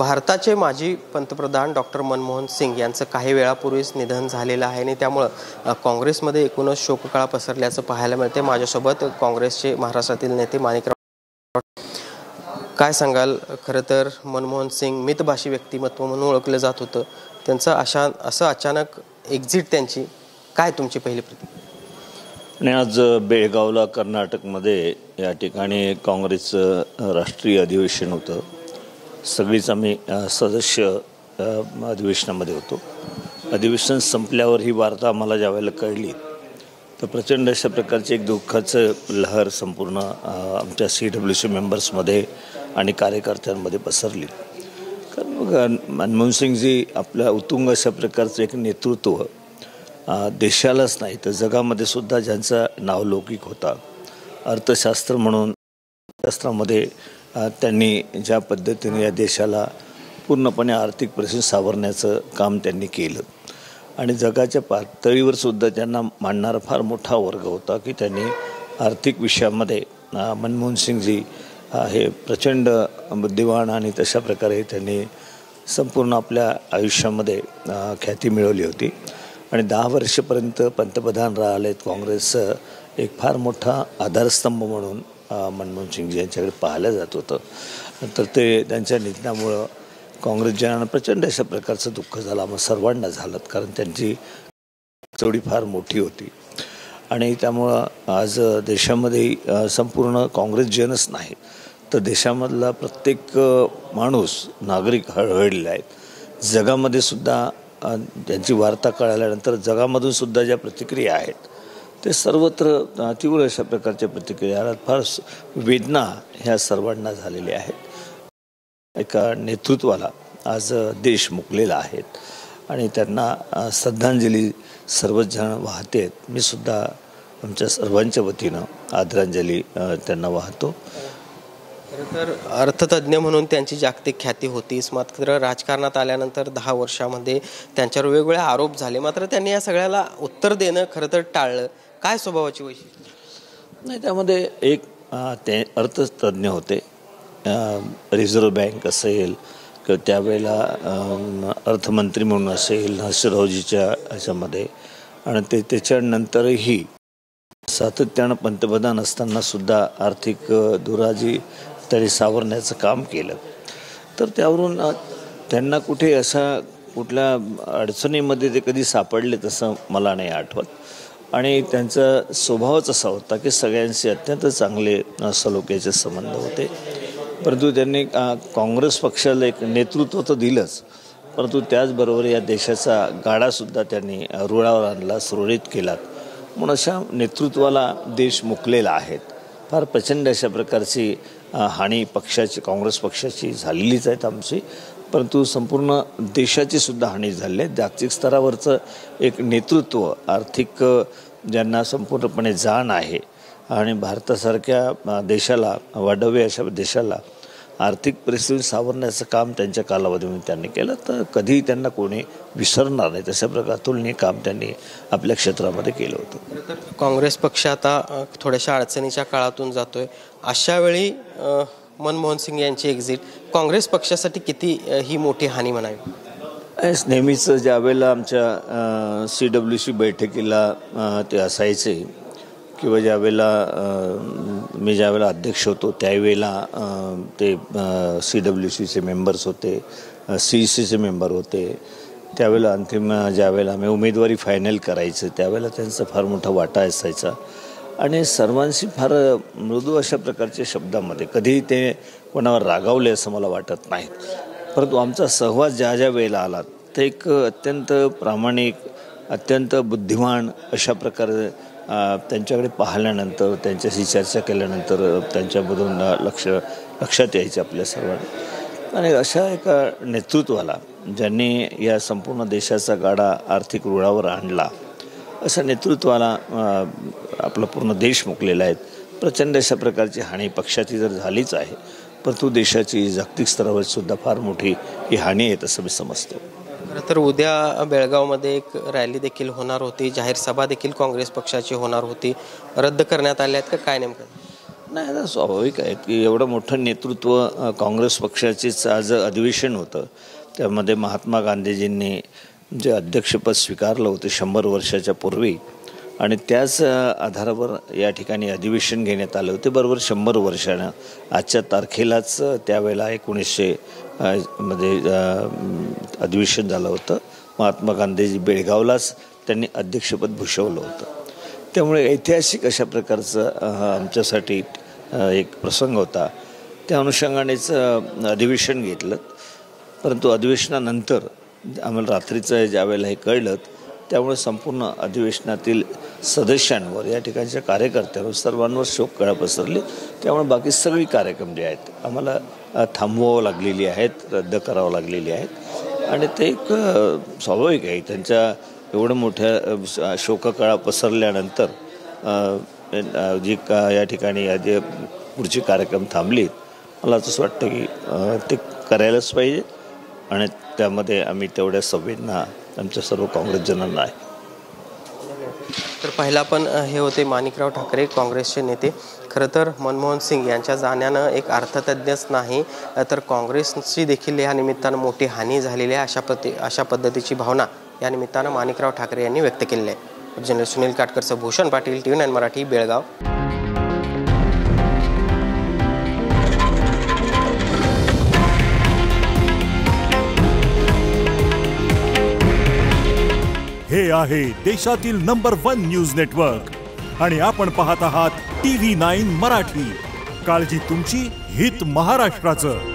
भारताचे माजी पंतप्रधान डॉक्टर मनमोहन सिंग यांचं काही वेळापूर्वीच निधन झालेलं आहे आणि त्यामुळे काँग्रेसमध्ये एकूणच शोककळा पसरल्याचं पाहायला मिळते। माझ्यासोबत काँग्रेसचे महाराष्ट्रातील नेते माणिकराव, काय सांगाल? खरं तर मनमोहन सिंग मितभाषी व्यक्तिमत्व म्हणून ओळखलं जात होतं, त्यांचं असं अचानक एक्झिट त्यांची, काय तुमची पहिली प्रतिक्रिया? आणि आज बेळगावला कर्नाटकमध्ये या ठिकाणी काँग्रेसचं राष्ट्रीय अधिवेशन होतं। सगळीच आम्ही सदस्य अधिवेशनामध्ये होतो। अधिवेशन संपल्यावर ही वार्ता आम्हाला ज्यावेळेला कळली तर प्रचंड अशा प्रकारची एक दुःखाचं लहर संपूर्ण आमच्या CWC मेंबर्समध्ये आणि कार्यकर्त्यांमध्ये पसरली। कारण मग मनमोहन सिंगजी आपल्या उत्तुंग अशा प्रकारचं एक नेतृत्व देशालाच नाही तर जगामध्ये सुद्धा ज्यांचा नावलौकिक होता। अर्थशास्त्र म्हणून शास्त्रामध्ये त्यांनी ज्या पद्धतीने या देशाला पूर्णपणे आर्थिक परिस्थिती सावरण्याचं काम त्यांनी केलं आणि जगाच्या पातळीवर सुद्धा त्यांना मानणारा फार मोठा वर्ग होता की त्यांनी आर्थिक विषयामध्ये मनमोहन सिंगजी हे प्रचंड बुद्धिवान आणि तशा प्रकारे त्यांनी संपूर्ण आपल्या आयुष्यामध्ये ख्याती मिळवली होती आणि 10 वर्षापर्यंत पंतप्रधान राहिलेत। काँग्रेसचं एक फार मोठा आधारस्तंभ म्हणून मनमोहन सिंगजी यांच्याकडे पाहिलं जात होतं। नंतर ते त्यांच्या निधनामुळं काँग्रेस जनांना प्रचंड अशा प्रकारचं दुःख झालं, मग सर्वांना झालं, कारण त्यांची चवडी फार मोठी होती आणि त्यामुळं आज देशामध्ये संपूर्ण काँग्रेस जनच नाही तर देशामधला प्रत्येक माणूस नागरिक हळहळलेला आहे। जगामध्ये सुद्धा त्यांची वार्ता कळाल्यानंतर जगामधून सुद्धा ज्या प्रतिक्रिया आहेत ते सर्वत्र तीव्र अशा प्रकारच्या प्रतिक्रिया, फार वेदना ह्या सर्वांना झालेल्या आहेत। एका नेतृत्वाला आज देश मुकलेला आहे आणि त्यांना श्रद्धांजली सर्वच जण वाहतेत। मी सुद्धा आमच्या सर्वांच्या वतीनं आदरांजली त्यांना वाहतो। तर अर्थतज्ञ म्हणून त्यांची जागतिक ख्याती होतीच, मात्र राजकारणात आल्यानंतर 10 वर्षामध्ये त्यांच्यावर वेगवेगळे आरोप झाले, मात्र त्यांनी या सगळ्याला उत्तर देणं खरं तर टाळलं। काय स्वभावाची वैशिष्ट्य? नाही, त्यामध्ये एक ते अर्थतज्ञ होते, रिझर्व्ह बँक असेल किंवा त्यावेळेला अर्थमंत्री म्हणून असेल नरसिंहरावजीच्या ह्याच्यामध्ये, आणि ते त्याच्यानंतरही सातत्यानं पंतप्रधान असताना सुद्धा आर्थिक दुराजी त्यांनी सावरण्याचं काम केलं। तर त्यावरून त्यांना कुठे असा कुठल्या अडचणीमध्ये ते कधी सापडले तसं मला नाही आठवत आणि त्यांचा स्वभावच असा होता की सगळ्यांशी अत्यंत चांगले सलोख्याचे संबंध होते। परंतु त्यांनी काँग्रेस पक्षाला एक नेतृत्व तर दिलंच, परंतु त्याचबरोबर या देशाचा गाडासुद्धा त्यांनी रुळावर आणला, सुरळीत केला, म्हणून अशा नेतृत्वाला देश मुकलेला आहे। फार प्रचंड अशा प्रकारची हानी पक्षाची, काँग्रेस पक्षाची झालेलीच आहेत आमची, परंतु संपूर्ण देशाची सुद्धा हानी झाली आहे। जागतिक स्तरावरचं एक नेतृत्व, आर्थिक ज्यांना संपूर्णपणे जाण आहे आणि भारतासारख्या देशाला, वाढव्य अशा देशाला आर्थिक परिस्थिती सावरण्याचं काम त्यांच्या कालावधीमध्ये त्यांनी केलं, तर कधीही त्यांना कोणी विसरणार नाही। तशा प्रकारचं काम त्यांनी आपल्या क्षेत्रामध्ये केलं होतं। काँग्रेस पक्ष आता थोड्याशा अडचणीच्या काळातून जातोय, अशा वेळी मनमोहन सिंग यांची एक्झिट काँग्रेस पक्षासाठी किती ही मोठी हानी म्हणावी? नेहमीच ज्यावेळेला आमच्या CWC बैठकीला ते असायचे किंवा मी ज्यावेळेला अध्यक्ष होतो त्यावेळेला ते CWCचे मेंबर्स होते, CECचे मेंबर होते, त्यावेळेला अंतिम ज्यावेळेला आम्ही उमेदवारी फायनल करायचं त्यावेळेला त्यांचा फार मोठा वाटा असायचा आणि सर्वांशी फार मृदू अशा प्रकारच्या शब्दामध्ये, कधीही ते कोणावर रागावले असं मला वाटत नाही। परंतु आमचा सहवास ज्या वेळेला आला ते एक अत्यंत प्रामाणिक, अत्यंत बुद्धिमान अशा प्रकारे त्यांच्याकडे पाहिल्यानंतर, त्यांच्याशी चर्चा केल्यानंतर त्यांच्यामधून लक्षात यायचं आपल्या सर्वांना। आणि अशा एका नेतृत्वाला ज्यांनी या संपूर्ण देशाचा गाडा आर्थिक रुळावर आणला, अशा नेतृत्वाला आपला पूर्ण देश मुकलेला आहे। प्रचंड अशा प्रकारची हानी पक्षाची जर झालीच आहे, परंतु देशाची जागतिक स्तरावर सुद्धा फार मोठी ही हानी आहे असं मी समजतो। खरं तर उद्या बेळगावमध्ये एक रॅली देखील होणार होती, जाहीर सभा देखील काँग्रेस पक्षाची होणार होती, रद्द करण्यात आल्या आहेत का काय नेमकं? नाही, आता स्वाभाविक आहे की एवढं मोठं नेतृत्व काँग्रेस पक्षाचेच आज अधिवेशन होतं. त्यामध्ये महात्मा गांधीजींनी जे अध्यक्षपद स्वीकारलं होतं 100 वर्षाच्या पूर्वी आणि त्याच आधारावर या ठिकाणी अधिवेशन घेण्यात आलं होते. बरोबर 100 वर्षानं आजच्या तारखेलाच त्यावेळेला 1900 मध्ये अधिवेशन झालं होतं. महात्मा गांधीजी बेळगावलाच त्यांनी अध्यक्षपद भूषवलं होतं. त्यामुळे ऐतिहासिक अशा प्रकारचं आमच्यासाठी एक प्रसंग होता. त्या अनुषंगानेच अधिवेशन घेतलं. परंतु अधिवेशनानंतर आम्हाला रात्रीचं ज्यावेळेला हे कळलं त्यामुळे संपूर्ण अधिवेशनातील सदस्यांवर या ठिकाणच्या कार्यकर्त्यांवर सर्वांवर शोककळा पसरली. त्यामुळे बाकी सगळी कार्यक्रम जे आहेत आम्हाला थांबवावं लागलेली आहेत, रद्द करावं लागलेली आहेत आणि ते एक स्वाभाविक आहे. त्यांच्या एवढं मोठ्या शोककळा पसरल्यानंतर जी या ठिकाणी जे पुढचे कार्यक्रम थांबलीत मला असं वाटतं की ते करायलाच पाहिजे आणि त्यामध्ये आम्ही तेवढ्या संवेदना आमच्या सर्व काँग्रेसजनांना आहे. तर पहिला पण हे होते माणिकराव ठाकरे, काँग्रेसचे नेते. खरं तर मनमोहन सिंग यांच्या जाण्यानं एक अर्थतज्ञच नाही तर काँग्रेसची देखील या निमित्तानं मोठी हानी झालेली आहे अशा पद्धतीची भावना या निमित्तानं माणिकराव ठाकरे यांनी व्यक्त केली आहे. जर्नलिस्ट सुनील काटकरचं भूषण पाटील, TV9 मराठी, बेळगाव. हे आहे देशातील नंबर 1 न्यूज नेटवर्क आणि आपण पाहत आहात TV9 मराठी. काळजी तुमची, हित महाराष्ट्राचं.